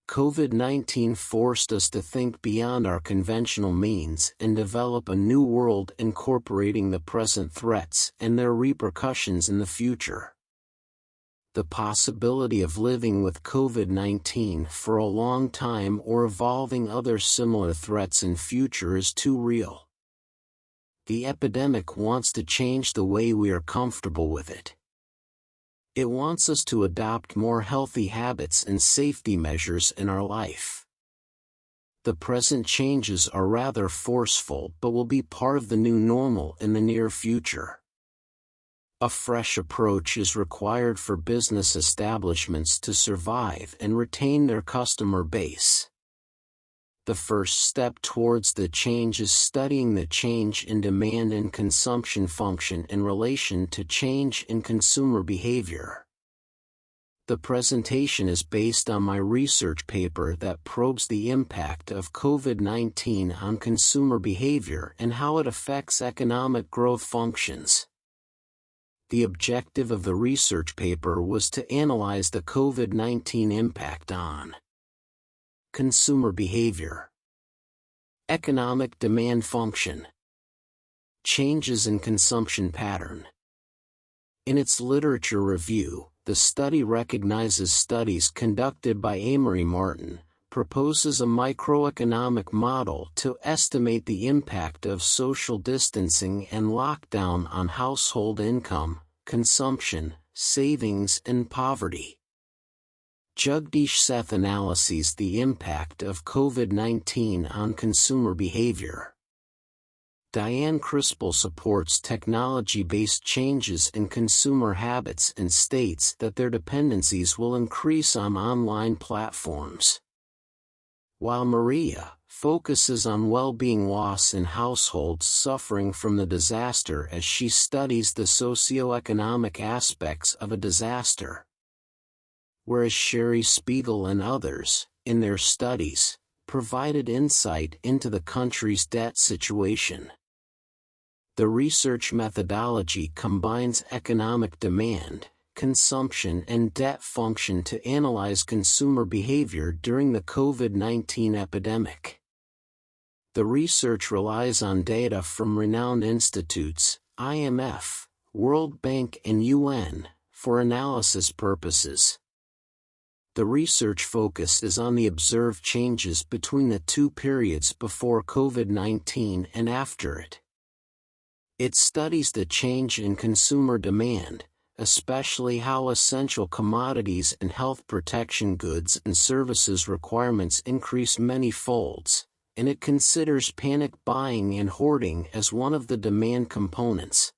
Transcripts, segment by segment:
COVID-19 forced us to think beyond our conventional means and develop a new world incorporating the present threats and their repercussions in the future. The possibility of living with COVID-19 for a long time or evolving other similar threats in future is too real. The epidemic wants to change the way we are comfortable with it. It wants us to adopt more healthy habits and safety measures in our life. The present changes are rather forceful but will be part of the new normal in the near future. A fresh approach is required for business establishments to survive and retain their customer base. The first step towards the change is studying the change in demand and consumption function in relation to change in consumer behavior. The presentation is based on my research paper that probes the impact of COVID-19 on consumer behavior and how it affects economic growth functions. The objective of the research paper was to analyze the COVID-19 impact on consumer behavior, economic demand function, changes in consumption pattern. In its literature review, the study recognizes studies conducted by Amory Martin, proposes a microeconomic model to estimate the impact of social distancing and lockdown on household income, consumption, savings and poverty. Jagdish Seth analyses the impact of COVID-19 on consumer behavior. Diane Crispell supports technology-based changes in consumer habits and states that their dependencies will increase on online platforms. While Maria focuses on well-being loss in households suffering from the disaster as she studies the socioeconomic aspects of a disaster. Whereas Sherry Spiegel and others, in their studies, provided insight into the country's debt situation. The research methodology combines economic demand, consumption and debt function to analyze consumer behavior during the COVID-19 epidemic. The research relies on data from renowned institutes, IMF, World Bank and UN, for analysis purposes. The research focus is on the observed changes between the two periods before COVID-19 and after it. It studies the change in consumer demand, especially how essential commodities and health protection goods and services requirements increase many folds, and it considers panic buying and hoarding as one of the demand components.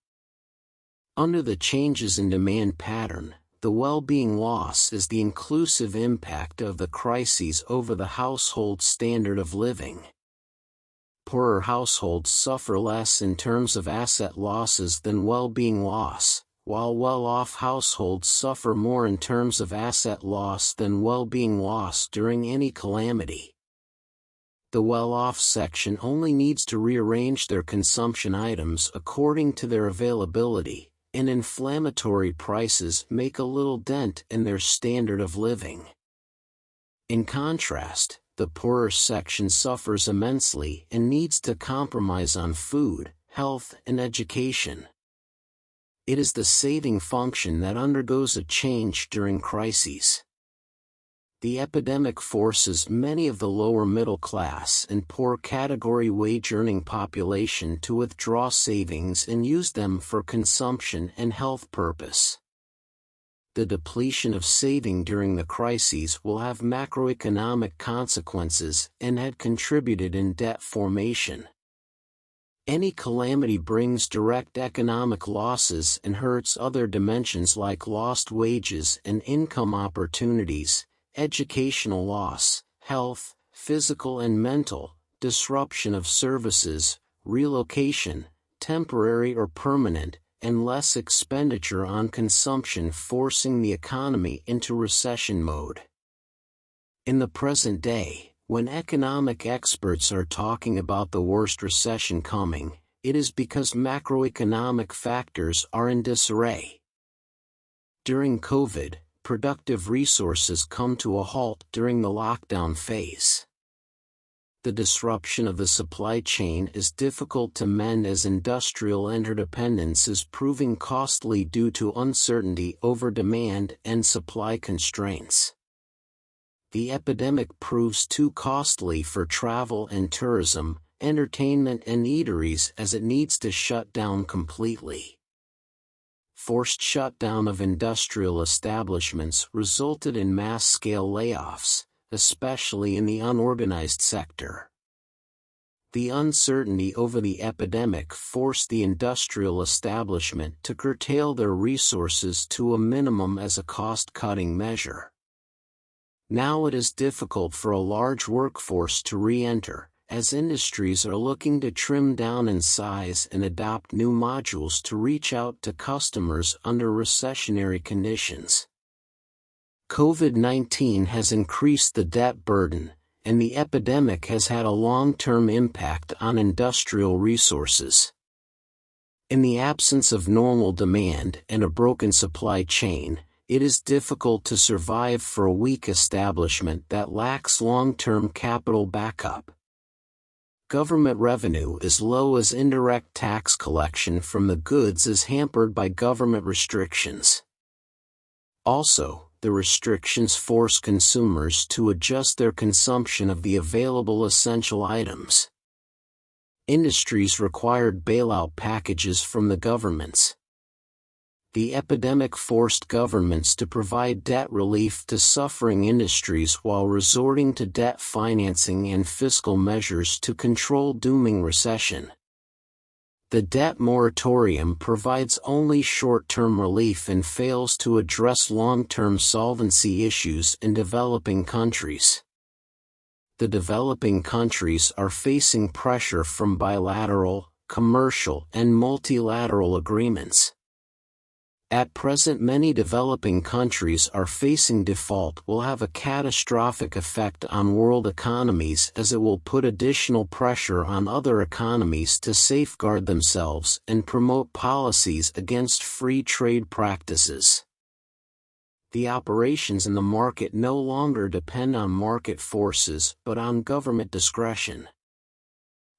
Under the changes in demand pattern, the well-being loss is the inclusive impact of the crises over the household standard of living. Poorer households suffer less in terms of asset losses than well-being loss, while well-off households suffer more in terms of asset loss than well-being loss during any calamity. The well-off section only needs to rearrange their consumption items according to their availability, and inflammatory prices make a little dent in their standard of living. In contrast, the poorer section suffers immensely and needs to compromise on food, health, and education. It is the saving function that undergoes a change during crises. The epidemic forces many of the lower middle class and poor category wage-earning population to withdraw savings and use them for consumption and health purpose. The depletion of saving during the crises will have macroeconomic consequences and had contributed in debt formation. Any calamity brings direct economic losses and hurts other dimensions like lost wages and income opportunities, educational loss, health, physical and mental, disruption of services, relocation, temporary or permanent, and less expenditure on consumption, forcing the economy into recession mode. In the present day, when economic experts are talking about the worst recession coming, it is because macroeconomic factors are in disarray. During COVID, productive resources come to a halt during the lockdown phase. The disruption of the supply chain is difficult to mend as industrial interdependence is proving costly due to uncertainty over demand and supply constraints. The epidemic proves too costly for travel and tourism, entertainment and eateries as it needs to shut down completely. Forced shutdown of industrial establishments resulted in mass-scale layoffs, especially in the unorganized sector. The uncertainty over the epidemic forced the industrial establishment to curtail their resources to a minimum as a cost-cutting measure. Now it is difficult for a large workforce to re-enter, as industries are looking to trim down in size and adopt new modules to reach out to customers under recessionary conditions. COVID-19 has increased the debt burden, and the epidemic has had a long-term impact on industrial resources. In the absence of normal demand and a broken supply chain, it is difficult to survive for a weak establishment that lacks long-term capital backup. Government revenue is low as indirect tax collection from the goods is hampered by government restrictions. Also, the restrictions force consumers to adjust their consumption of the available essential items. Industries required bailout packages from the governments. The epidemic forced governments to provide debt relief to suffering industries while resorting to debt financing and fiscal measures to control dooming recession. The debt moratorium provides only short-term relief and fails to address long-term solvency issues in developing countries. The developing countries are facing pressure from bilateral, commercial, and multilateral agreements. At present, many developing countries are facing default will have a catastrophic effect on world economies as it will put additional pressure on other economies to safeguard themselves and promote policies against free trade practices. The operations in the market no longer depend on market forces but on government discretion.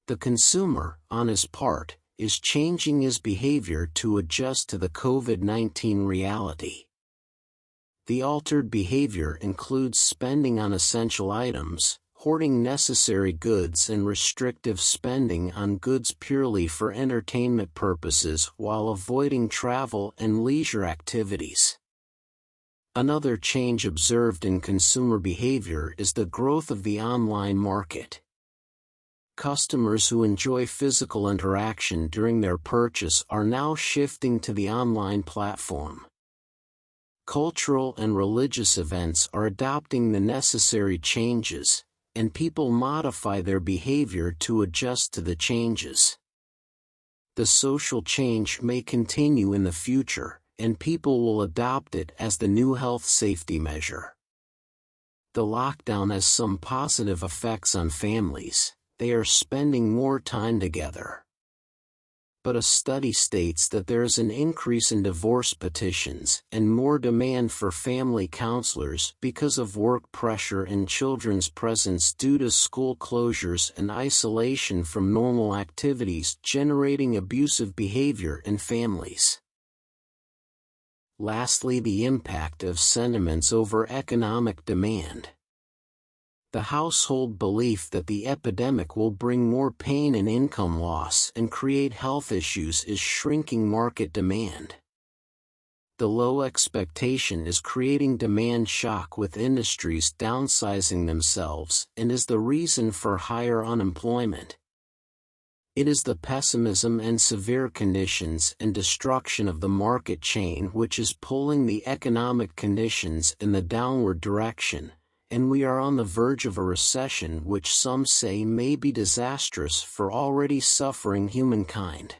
The consumer, on his part, is changing his behavior to adjust to the COVID-19 reality. The altered behavior includes spending on essential items, hoarding necessary goods and restrictive spending on goods purely for entertainment purposes while avoiding travel and leisure activities. Another change observed in consumer behavior is the growth of the online market. Customers who enjoy physical interaction during their purchase are now shifting to the online platform. Cultural and religious events are adopting the necessary changes, and people modify their behavior to adjust to the changes. The social change may continue in the future, and people will adopt it as the new health safety measure. The lockdown has some positive effects on families. They are spending more time together. But a study states that there is an increase in divorce petitions and more demand for family counselors because of work pressure and children's presence due to school closures and isolation from normal activities, generating abusive behavior in families. Lastly, the impact of sentiments over economic demand. The household belief that the epidemic will bring more pain and income loss and create health issues is shrinking market demand. The low expectation is creating demand shock with industries downsizing themselves and is the reason for higher unemployment. It is the pessimism and severe conditions and destruction of the market chain which is pulling the economic conditions in the downward direction, and we are on the verge of a recession which some say may be disastrous for already suffering humankind.